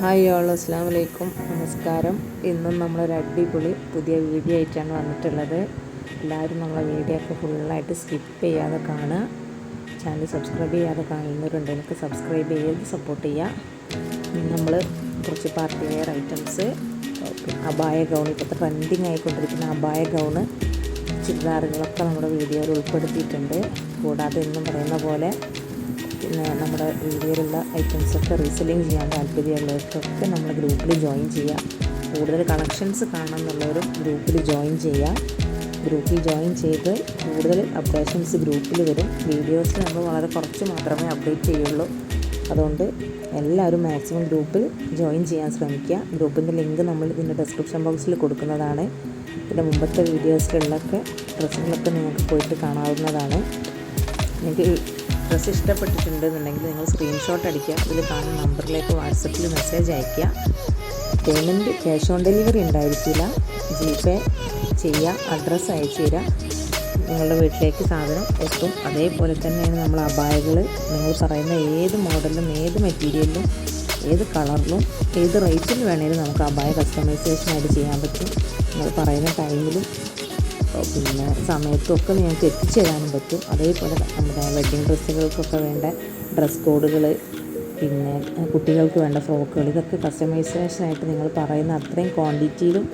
Hi all, അസ്സലാമു അലൈക്കും, നമസ്കാരം. ഇന്നും നമ്മളൊരു അടിപൊളി പുതിയ വീഡിയോ ആയിട്ടാണ് വന്നിട്ടുള്ളത്. എല്ലാവരും നമ്മളെ വീഡിയോ ഒക്കെ ഫുള്ളായിട്ട് സ്കിപ്പ് ചെയ്യാതെ കാണുക. ചാനൽ സബ്സ്ക്രൈബ് ചെയ്യാതെ കാണുന്നവരുണ്ട്, എനിക്ക് സബ്സ്ക്രൈബ് ചെയ്ത് സപ്പോർട്ട് ചെയ്യുക. നമ്മൾ കുറച്ച് പാർട്ടി വെയർ ഐറ്റംസ്, അബായ ഗൗൺ, ഇപ്പോഴത്തെ ട്രെൻഡിങ് ആയിക്കൊണ്ടിരിക്കുന്ന അബായ ഗൗണ്, ചുരിദാറുകളൊക്കെ നമ്മുടെ വീഡിയോയിൽ ഉൾപ്പെടുത്തിയിട്ടുണ്ട്. കൂടാതെ എന്നും പറയുന്ന പോലെ പിന്നെ നമ്മുടെ വീഡിയോയിലുള്ള ഐറ്റംസൊക്കെ റീസെല്ലിങ് ചെയ്യാൻ താല്പര്യമുള്ളവർക്കൊക്കെ നമ്മുടെ ഗ്രൂപ്പിൽ ജോയിൻ ചെയ്യുക. കൂടുതൽ കളക്ഷൻസ് കാണണം എന്നുള്ളവരും ഗ്രൂപ്പിൽ ജോയിൻ ചെയ്യുക. ഗ്രൂപ്പിൽ ജോയിൻ ചെയ്ത് കൂടുതൽ അപ്ഡേഷൻസ് ഗ്രൂപ്പിൽ വരും. വീഡിയോസ് നമ്മൾ വളരെ കുറച്ച് മാത്രമേ അപ്ഡേറ്റ് ചെയ്യുള്ളൂ. അതുകൊണ്ട് എല്ലാവരും മാക്സിമം ഗ്രൂപ്പിൽ ജോയിൻ ചെയ്യാൻ ശ്രമിക്കുക. ഗ്രൂപ്പിൻ്റെ ലിങ്ക് നമ്മൾ ഇതിൻ്റെ ഡിസ്ക്രിപ്ഷൻ ബോക്സിൽ കൊടുക്കുന്നതാണ്. പിന്നെ മുമ്പത്തെ വീഡിയോസിലുള്ളൊക്കെ ഡ്രസ്സുകളൊക്കെ നിങ്ങൾക്ക് പോയിട്ട് കാണാവുന്നതാണ്. നിങ്ങൾക്ക് ഡ്രസ്സ് ഇഷ്ടപ്പെട്ടിട്ടുണ്ടെന്നുണ്ടെങ്കിൽ നിങ്ങൾ സ്ക്രീൻഷോട്ട് അടിക്കുക. ഇതിൽ കാണുന്ന നമ്പറിലേക്ക് വാട്സപ്പിൽ മെസ്സേജ് അയയ്ക്കുക. പേയ്മെൻറ്റ് ക്യാഷ് ഓൺ ഡെലിവറി ഉണ്ടായിരിക്കില്ല. ജിപേ ചെയ്യുക, അഡ്രസ്സ് അയച്ചു തരിക, നിങ്ങളുടെ വീട്ടിലേക്ക് സാധനം എത്തും. അതേപോലെ തന്നെയാണ് നമ്മൾ അബായകൾ നിങ്ങൾ പറയുന്ന ഏത് മോഡലിലും ഏത് മെറ്റീരിയലിലും ഏത് കളറിലും ഏത് റേറ്റിൽ വേണമെങ്കിലും നമുക്ക് അബായ കസ്റ്റമൈസേഷനായിട്ട് ചെയ്യാൻ പറ്റും. നിങ്ങൾ പറയുന്ന ടൈമിലും പിന്നെ സമയത്തൊക്കെ നിങ്ങൾക്ക് എത്തിച്ചു തരാനും പറ്റും. അതേപോലെ നമ്മുടെ വെഡ്ഡിങ് ഡ്രസ്സുകൾക്കൊക്കെ വേണ്ട ഡ്രസ് കോഡുകൾ, പിന്നെ കുട്ടികൾക്ക് വേണ്ട ഫ്രോക്കുകൾ, ഇതൊക്കെ കസ്റ്റമൈസേഷനായിട്ട് നിങ്ങൾ പറയുന്ന അത്രയും ക്വാണ്ടിറ്റിയിലും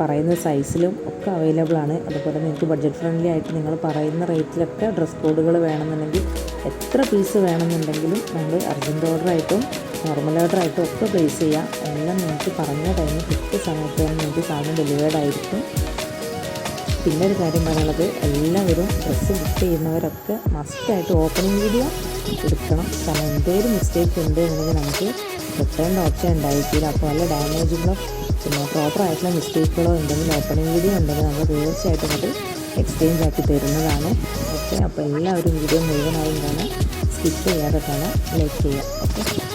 പറയുന്ന സൈസിലും ഒക്കെ അവൈലബിൾ ആണ്. അതുപോലെ നിങ്ങൾക്ക് ബഡ്ജറ്റ് ഫ്രണ്ട്ലി ആയിട്ട് നിങ്ങൾ പറയുന്ന റേറ്റിലൊക്കെ ഡ്രസ് കോഡുകൾ വേണമെന്നുണ്ടെങ്കിൽ എത്ര പീസ് വേണമെന്നുണ്ടെങ്കിലും നമ്മൾ അർജൻറ്റ് ഓർഡറായിട്ടും നോർമൽ ഓർഡറായിട്ടും ഒക്കെ പ്ലേസ് ചെയ്യാം. എല്ലാം നിങ്ങൾക്ക് പറഞ്ഞ ടൈമിൽ കൃത്യസമയത്ത് തന്നെ നിങ്ങൾക്ക് സാധനം ഡെലിവേർഡ് ആയിരിക്കും. പിന്നെ ഒരു കാര്യം പറയാനുള്ളത്, എല്ലാവരും ഡ്രസ്സ് ബുക്ക് ചെയ്യുന്നവരൊക്കെ മസ്റ്റായിട്ട് ഓപ്പണിംഗ് വീഡിയോ എടുക്കണം. കാരണം എന്തെങ്കിലും മിസ്റ്റേക്ക് ഉണ്ട് എന്നുണ്ടെങ്കിൽ നമുക്ക് റിട്ടേൺ ഓപ്ഷൻ ഉണ്ടായിരിക്കില്ല. അപ്പോൾ വല്ല ഡാമേജുകളോ പിന്നെ പ്രോപ്പറായിട്ടുള്ള മിസ്റ്റേക്കുകളോ ഉണ്ടെങ്കിൽ ഓപ്പണിംഗ് വീഡിയോ ഉണ്ടെങ്കിൽ നമ്മൾ തീർച്ചയായിട്ടും അത് എക്സ്ചേഞ്ച് ആക്കി തരുന്നതാണ്. ഓക്കെ, അപ്പോൾ എല്ലാവരും വീഡിയോ മുഴുവനായും കാണാൻ, സ്കിപ്പ് ചെയ്യാതെ കാണാൻ, ലൈക്ക് ചെയ്യുക. ഓക്കെ.